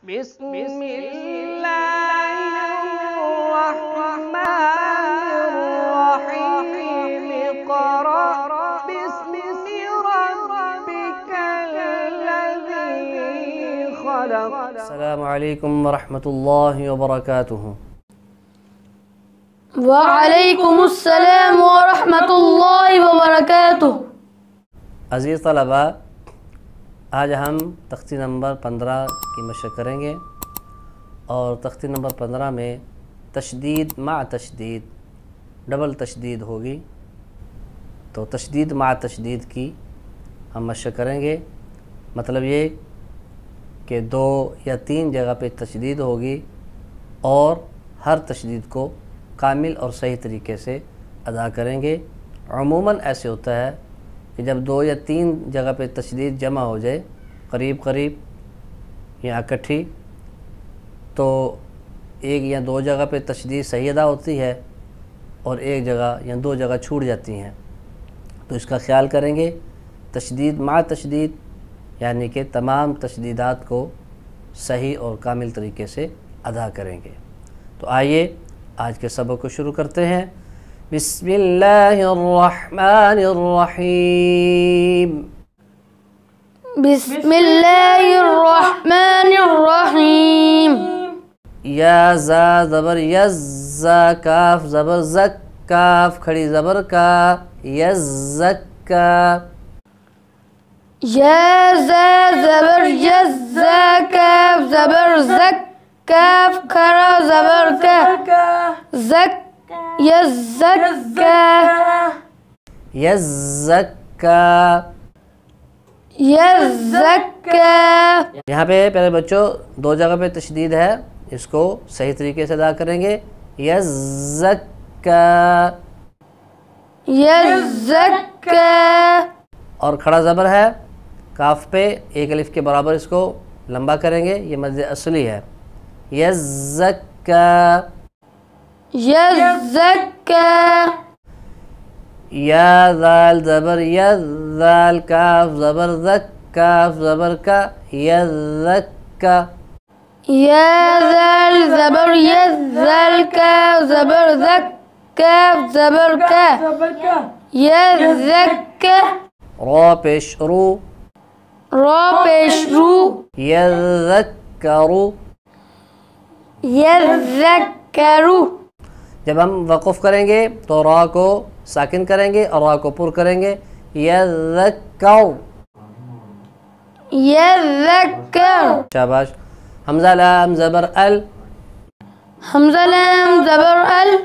बिस्मिल्लाहिर्रहमानिर्रहीम इक़रा बिस्मि रब्बिकल्लज़ी ख़लक़। अस्सलामु अलैकुम वरहमतुल्लाहि वबरकातुहू। वालेकुमुस्सलाम वरहमतुल्लाहि वबरकातुहू। अज़ीज़ तलबा, आज हम तख्ती नंबर 15 की मशक़ करेंगे और तख्ती नंबर 15 में तशदीद मा तशदीद, डबल तशदीद होगी। तो तशदीद मा तशदीद की हम मशक़ करेंगे। मतलब ये कि 2 या 3 जगह पे तशदीद होगी और हर तशदीद को कामिल और सही तरीके से अदा करेंगे। अमूमन ऐसे होता है कि जब 2 या 3 जगह पे तशदीद जमा हो जाए करीब करीब या इकट्ठी, तो 1 या 2 जगह पे तशदीद सही अदा होती है और 1 जगह या 2 जगह छूट जाती हैं। तो इसका ख्याल करेंगे। तशदीद मा तशदीद यानी कि तमाम तशदीदात को सही और कामिल तरीके से अदा करेंगे। तो आइए आज के सबक को शुरू करते हैं। बिस्मिल्लाहिर्रहमानिर्रहीम। बिस्मिल्लाहिर्रहमानिर्रहीम। या ज़ा ज़बर यज़, ज़ा काफ ज़बर ज़क, काफ खड़ी ज़बर का, यज़्ज़क्का। या ज़ा ज़बर यज़, ज़ा काफ ज़बर ज़क, काफ खड़ा ज़बर का, ज़क यज़्ज़क्का, यज़्ज़क्का। यज़्ज़क्का। यहाँ पे पहले बच्चों 2 जगह पे तशदीद है, इसको सही तरीके से अदा करेंगे। यज़्ज़क्का, यज़्ज़क्का। और खड़ा ज़बर है काफ पे, 1 अलिफ के बराबर इसको लंबा करेंगे। ये मद असली है। यज़्ज़क्का, यज़्ज़क्का। या ज़ाल ज़बर यज़, ज़ाल काफ ज़बर ज़क, काफ ज़बर का, यज़्ज़क्का। या ज़ाल ज़बर यज़, ज़ाल काफ ज़बर ज़क, काफ ज़बर का, यज़्ज़क्का। रा पेश रू, रा पेश रू, यज़्ज़क्करू। यज़्ज़क्करू। जब हम वक़ुफ़ करेंगे तो रा को साकिन करेंगे और रा को पुर करेंगे। यज़्ज़क्करू, यज़्ज़क्कर। शाबाश। हमज़ा लाम ज़बर अल, हमज़ा लाम ज़बर अल,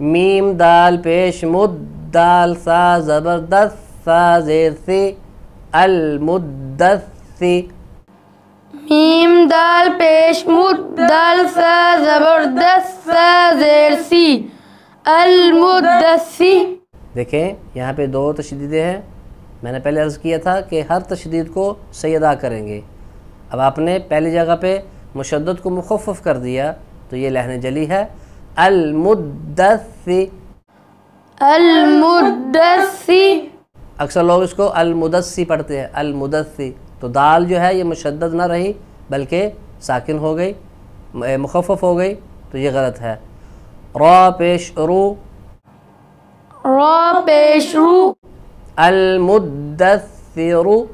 मीम दाल पेश मुद, दाल सा ज़बर दस, सा ज़ेर सी, अल मुद्दस्सी। मीम दाल पेश मुद, दाल सा ज़बरदस्त, सा ज़ेर सी, अल मुद्दस्सी। देखें यहाँ पे 2 तशदीदें हैं। मैंने पहले अर्ज़ किया था कि हर तशदीद को सही अदा करेंगे। अब आपने पहली जगह पे मुशद्दद को मुख़फ़्फ़फ़ कर दिया तो ये लहन जली है। अल मुद्दस्सी, अल मुद्दस्सी। अक्सर लोग इसको अल मुदस्सी पढ़ते हैं, अल मुदस्सी। तो दाल जो है ये मुशद्दद ना रही बल्कि साकिन हो गई, मुख़फ़्फ़फ़ हो गई, तो ये गलत है। रा पेश रू, रा पेश रू, अल मुद्दस्सिरु।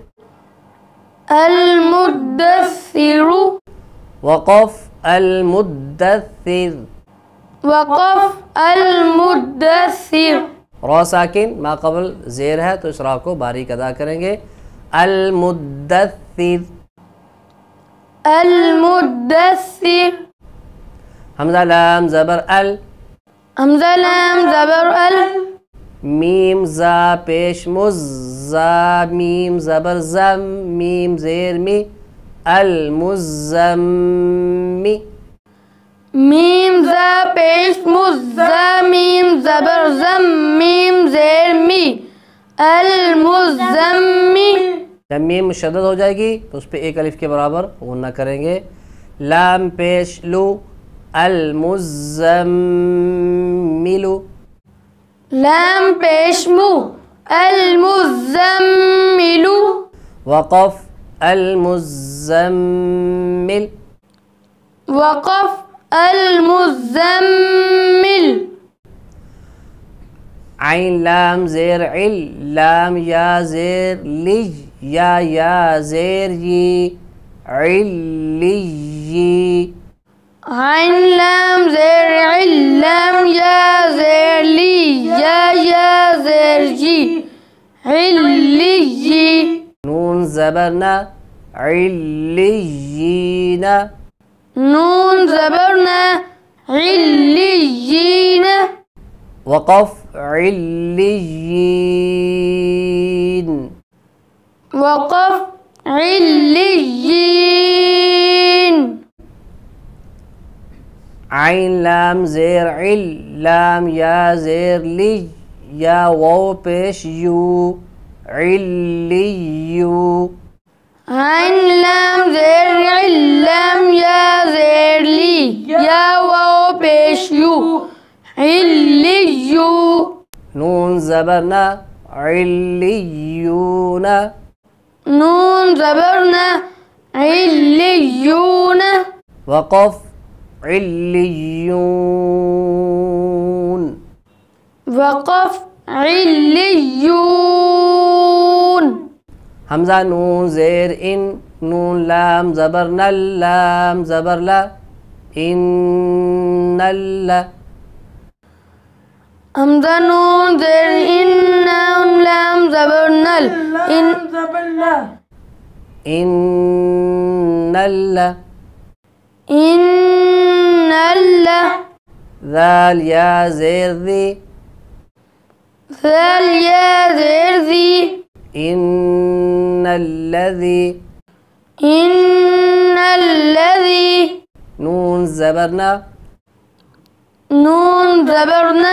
अल मुद्दस्सिरु। वक़फ़ अल मुद्दस्सिर, वक़फ़ अल मुद्दस्सिर। रा साकिन मा क़बल ज़ेर है तो इस रा को बारीक अदा करेंगे। अल मुद्दस्सिर, अल मुद्दस्सिर। हमज़ा लाम ज़बर अल, हमज़ा लाम ज़बर अल, मीम ज़ा पेश मुज़, ज़ा मीम ज़बर ज़म, मीम ज़ेर मी, अल मुज़्ज़म्मी। मीम ज़ा पेश मुज़, ज़ा मीम ज़बर ज़म, मीम ज़ेर मी, अल मुज़्ज़म्मी। जब मीम मुशद्दद हो जाएगी तो उस पर 1 अलिफ के बराबर गुन्ना करेंगे। लाम पेश लू, अल मुज़्ज़म्मिलु। लाम पेश मु, अल मुज़्ज़म्मिलु। वक़फ़ अल मुज़्ज़म्मिल, वक़फ़ अल-मुज़म्मिल आइन लाम ज़ेर इल लाम या ज़ेर लिज या ज़ेर ये इल्लियी आइन लाम ज़ेर इल लाम या ज़ेर ली या ज़ेर जी इल्लियी नून ज़बर न इल्लियीना नून ज़बर न इल्लियीन वक़फ़ इल्लियीन वक़फ़ इल्लियीन आइन लाम ज़ेर इल लाम या ज़ेर ली या वाव पेश यू इल्लियू आइन लाम ज़ेर इल लाम या ज़ेर ली या वाव पेश यू इल्लियू नून ज़बर न इल्लियूना नून ज़बर न इल्लियून वक़फ़ इल्लियून वक़फ़ इल्लियून हमज़ा नून ज़ेर इन नून लाम ज़बर नल लाम ज़बर ला इन्नल्ला हमज़ा नून ज़ेर इन नून लाम ज़बर नल इन्नल्ला इन्नल्ला ज़ाल या ज़ेर ज़ी ज़ाल या ज़ेर ज़ी इन्नल्लज़ी इन्नल्लज़ी नून ज़बर न नून ज़बर न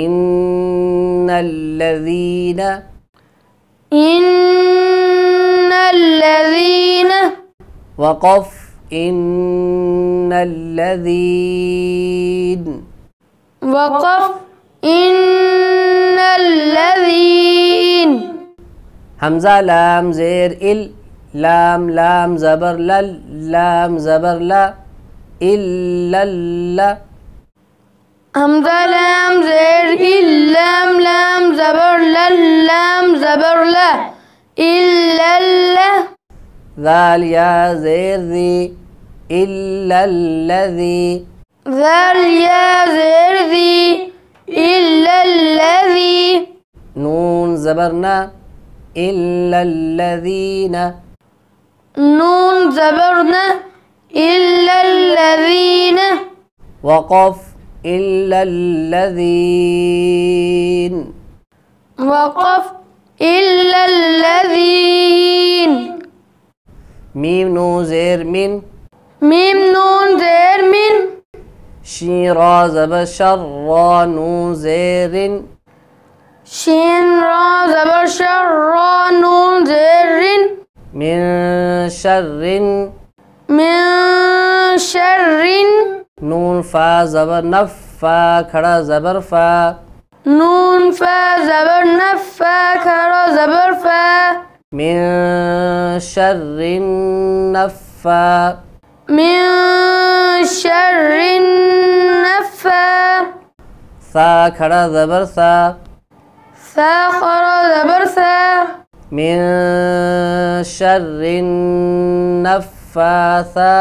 इन्नल्लज़ीना इन्नल्लज़ीन वक़फ़ इन्नल्लज़ीन वक़फ़ इन्नल्लज़ीन हमज़ा लाम ज़ेर इल लाम लाम ज़बर लल लाम ज़बर ला इल्लल्ला हमज़ा लाम ज़ेर इल लाम लाम ज़बर लल लाम ज़बर ला इल्लल्ला ज़ाल या ज़ेर ज़ी इल्लल्लज़ी ज़ाल या ज़ेर ज़ी इल्लल्लज़ी नून ज़बर न इल्लल्लज़ीना नून ज़बर न इल्लल्लज़ीन वक़फ़ इल्लल्लज़ीन वक़फ़ इल्लल्लज़ीन मीम नून ज़ेर मिन मीम नून ज़ेर मिन शीन रा ज़बर शर रा नून ज़ेरिन शीन रा ज़बर शर रा नून ज़ेरिन मिन शर्रिन मिन शर्रिन नून फ़ा ज़बर नफ़ फ़ा खड़ा ज़बर फ़ा नून फ़ा ज़बर नफ़ फ़ा खड़ा ज़बर फ़ा मिन शर्रिन नफ़्फ़ा मिन शर्रिन नफ़्फ़ा सा खड़ा ज़बर सा सा खड़ा ज़बर सा मिन शर्रिन नफ़्फ़ासा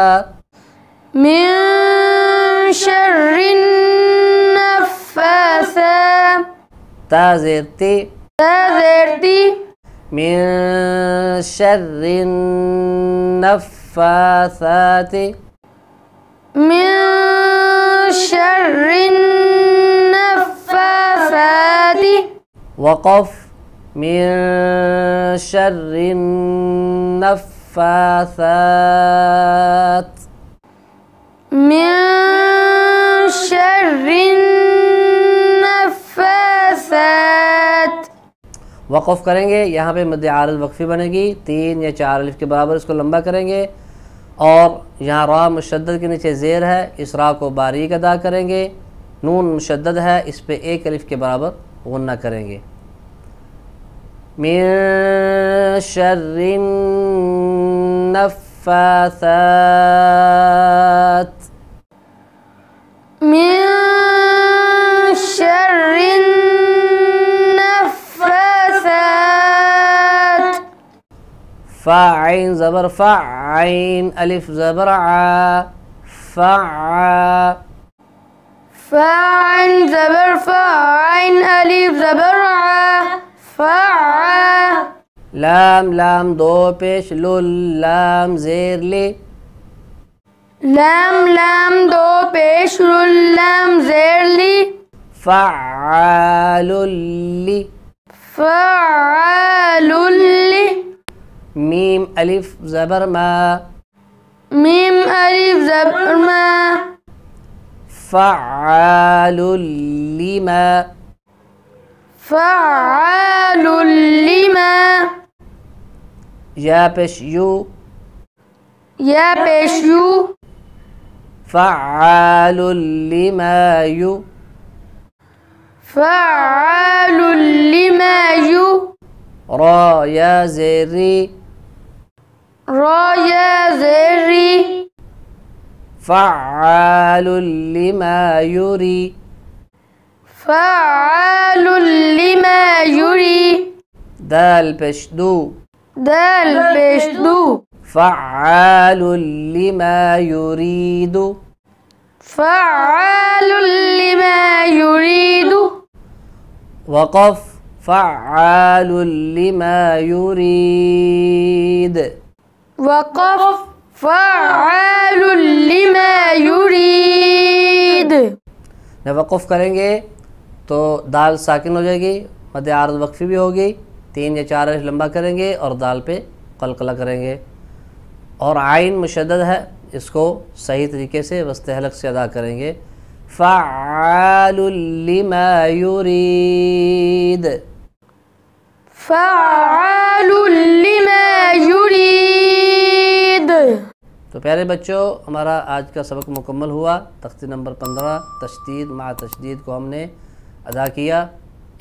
मिन शर्रिन नफ़्फ़ासा ता ज़ेर ती ता ज़ेर ती मिन शर्रिन नफ़्फ़ासाति मिन शर्रिन नफ़्फ़ासाति वक़फ़ मिन शर्रिन नफ़्फ़ासात मिन शर्रिन नफ़्फ़ासात वक़फ़ करेंगे। यहाँ पे मद्दे आरिज़ वक्फ़ी बनेगी 3 या 4 अलिफ के बराबर, इसको लंबा करेंगे और यहाँ रा मुशद्दद के नीचे ज़ेर है, इस रा को बारीक अदा करेंगे। नून मुशद्दद है, इस पे 1 अलिफ के बराबर गुन्ना करेंगे। मिन शर्रिन नफ़्फ़ासात नफ़्फ़ासात मिन शर्रिन नफ़्फ़ासात फ़ा आइन ज़बर फ़ा आइन अलिफ ज़बर आ फ़ा फ़ाइन ज़बर फ़ाइन अलिफ ज़बर आ फ़ा लाम लाम दो पेश लुल लाम ज़ेर ले लाम लाम दो पेश रुल लाम ज़ेर ली फ़अालुल ली फ़अालुल ली मीम अलिफ ज़बर मा मीम अलिफ ज़बर मा फ़अालुल लिमा फ़अालुल लिमा या पेश यू या पेश यू फ़अालुल लिमा यू फ़अालुल लिमा यू रा या ज़ेरी रा या ज़ेरी फ़अालुल लिमा युरी फ़अालुल लिमा युरी दाल पेश दू दाल पेश दू फ़अालुल लिमा युरीदु फ़अालुल लिमा युरीदु वक़फ़ फ़अालुल लिमा युरीद वक़फ़ फ़अालुल लिमा युरीद। जब वक़फ़ करेंगे तो दाल साकिन हो जाएगी, मद आर्ज़ वक्फ़ी भी होगी, 3 या 4 अरश लंबा करेंगे और दाल पे क़लक़ला करेंगे। और आइन मुशद्दद है, इसको सही तरीके से वस्ते हलक़ से अदा करेंगे। फ़अालुल लिमा युरीद फ़अालुल लिमा युरीद। तो प्यारे बच्चों, हमारा आज का सबक मुकम्मल हुआ। तख्ती नंबर 15 तशदीद मा तशदीद को हमने अदा किया।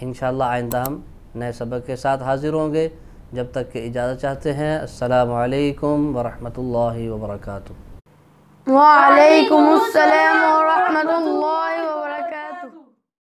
इंशाअल्लाह आइंदा हम नए सबक के साथ हाज़िर होंगे। जब तक के इजाज़त चाहते हैं। अस्सलामु अलैकुम वरहमतुल्लाहि वबरकातुहू। व अलैकुमुस्सलाम व रहमतुल्लाहि